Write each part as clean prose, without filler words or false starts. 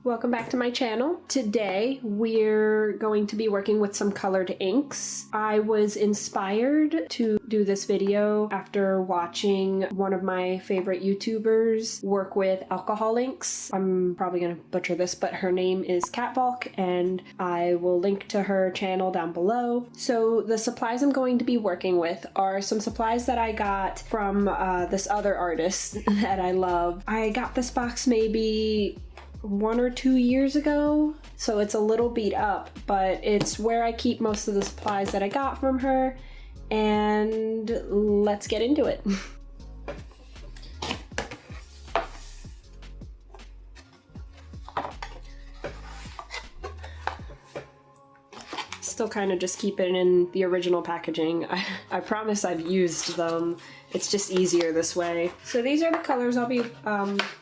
Welcome back to my channel. Today we're going to be working with some colored inks. I was inspired to do this video after watching one of my favorite YouTubers work with alcohol inks. I'm probably gonna butcher this, but her name is Catvalk and I will link to her channel down below. So the supplies I'm going to be working with are some supplies that I got from this other artist that I love. I got this box maybe 1 or 2 years ago, so it's a little beat up, but it's where I keep most of the supplies that I got from her, and let's get into it. Still kind of just keep it in the original packaging. I promise I've used them. It's just easier this way. So these are the colors I'll be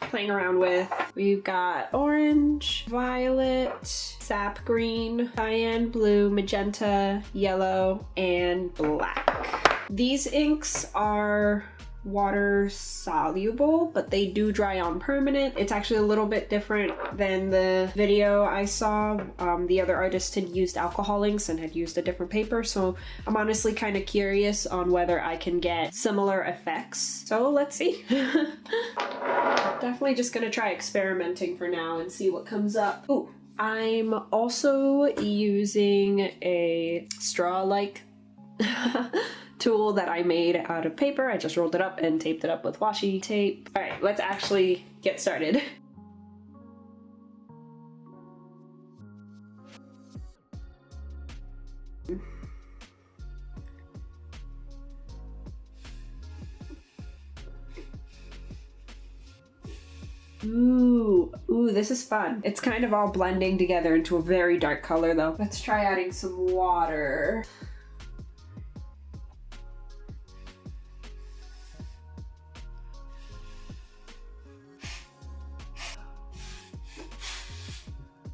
playing around with. We've got orange, violet, sap green, cyan blue, magenta, yellow, and black. These inks are water soluble, but they do dry on permanent. It's actually a little bit different than the video I saw. The other artist had used alcohol inks and had used a different paper, so I'm honestly kind of curious on whether I can get similar effects. So let's see. Definitely just gonna try experimenting for now and see what comes up. Ooh, I'm also using a straw-like tool that I made out of paper. I just rolled it up and taped it up with washi tape. All right, let's actually get started. Ooh, this is fun. It's kind of all blending together into a very dark color though. Let's try adding some water.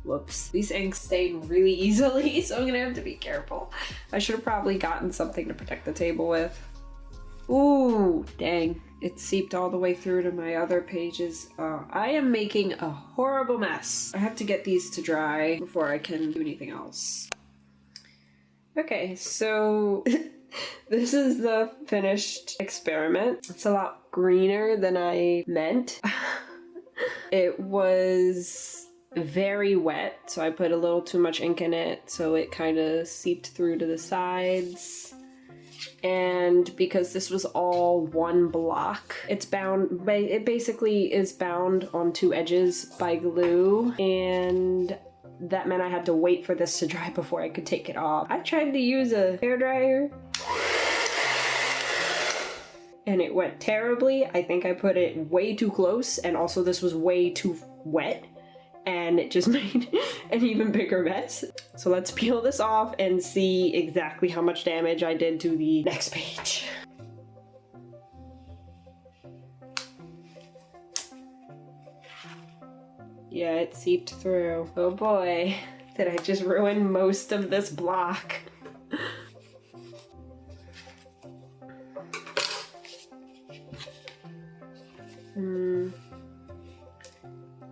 Whoops, these inks stain really easily, so I'm gonna have to be careful. I should have probably gotten something to protect the table with. Ooh, dang. It seeped all the way through to my other pages. I am making a horrible mess. I have to get these to dry before I can do anything else. Okay, so this is the finished experiment. It's a lot greener than I meant. It was very wet, so I put a little too much ink in it, so it kind of seeped through to the sides. And because this was all one block, it basically is bound on two edges by glue, and that meant I had to wait for this to dry before I could take it off. I tried to use a hairdryer and it went terribly. I think I put it way too close, and also this was way too wet, and it just made an even bigger mess. So let's peel this off and see exactly how much damage I did to the next page. Yeah, it seeped through. Oh boy, did I just ruin most of this block.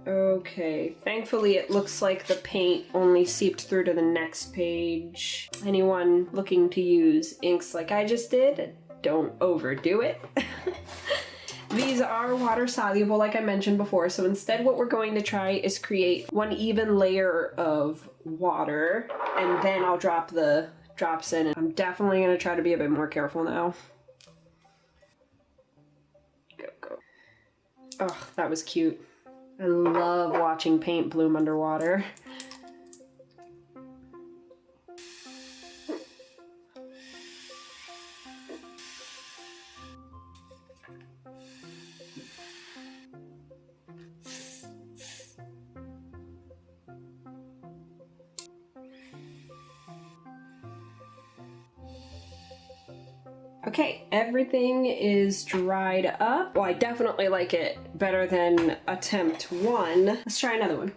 Okay, thankfully it looks like the paint only seeped through to the next page. Anyone looking to use inks like I just did, don't overdo it. These are water soluble like I mentioned before, so instead what we're going to try is create one even layer of water, and then I'll drop the drops in. I'm definitely going to try to be a bit more careful now. Go. Oh, that was cute. I love watching paint bloom underwater. Okay, everything is dried up. Well, I definitely like it better than attempt 1. Let's try another one.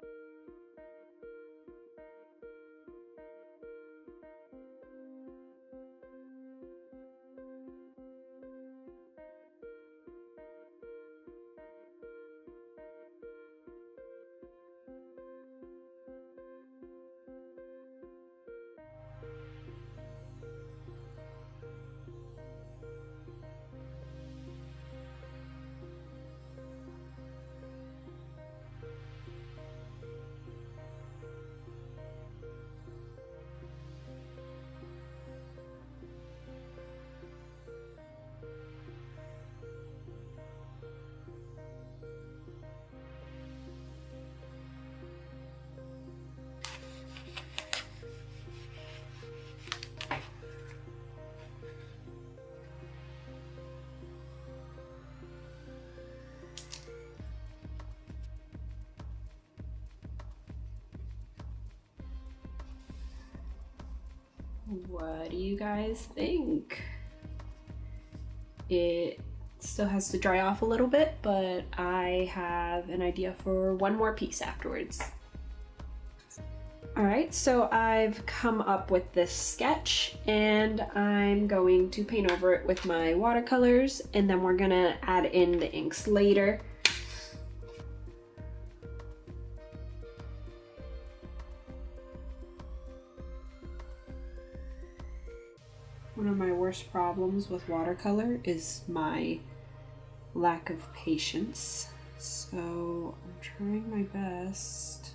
What do you guys think? It still has to dry off a little bit, but I have an idea for one more piece afterwards. Alright, so I've come up with this sketch and I'm going to paint over it with my watercolors, and then we're gonna add in the inks later. One of my worst problems with watercolor is my lack of patience. So I'm trying my best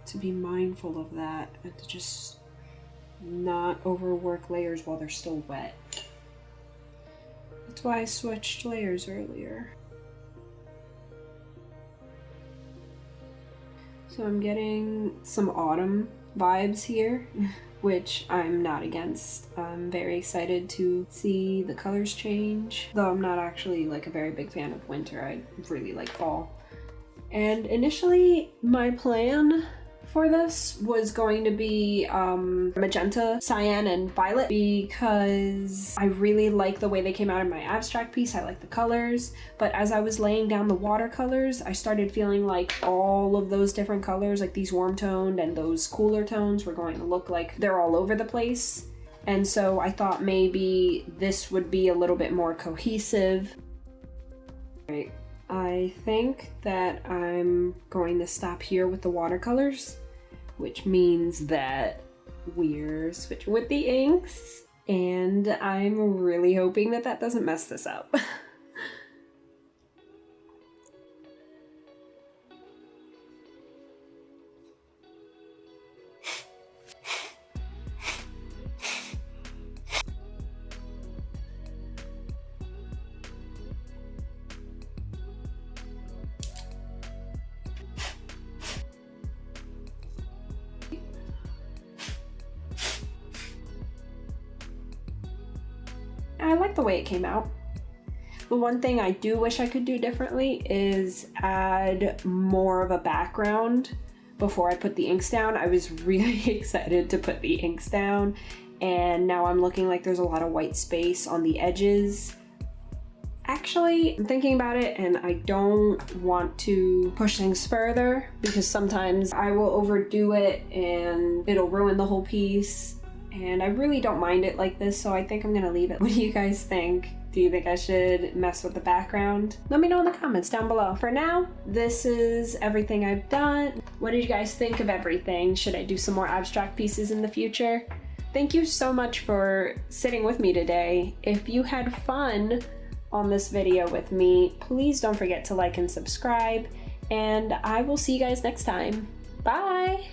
to be mindful of that and to just not overwork layers while they're still wet. That's why I switched layers earlier. So I'm getting some autumn vibes here, which I'm not against. I'm very excited to see the colors change, though I'm not actually like a very big fan of winter. I really like fall. And initially my plan for this was going to be magenta, cyan, and violet, because I really like the way they came out in my abstract piece. I like the colors, but as I was laying down the watercolors, I started feeling like all of those different colors, like these warm toned and those cooler tones, were going to look like they're all over the place. And so I thought maybe this would be a little bit more cohesive. Right. I think that I'm going to stop here with the watercolors, which means that we're switching with the inks, and I'm really hoping that that doesn't mess this up. I like the way it came out. The one thing I do wish I could do differently is add more of a background before I put the inks down. I was really excited to put the inks down, and now I'm looking like there's a lot of white space on the edges. Actually, I'm thinking about it, and I don't want to push things further because sometimes I will overdo it and it'll ruin the whole piece. And I really don't mind it like this, so I think I'm gonna leave it. What do you guys think? Do you think I should mess with the background? Let me know in the comments down below. For now, this is everything I've done. What did you guys think of everything? Should I do some more abstract pieces in the future? Thank you so much for sitting with me today. If you had fun on this video with me, please don't forget to like and subscribe, and I will see you guys next time. Bye!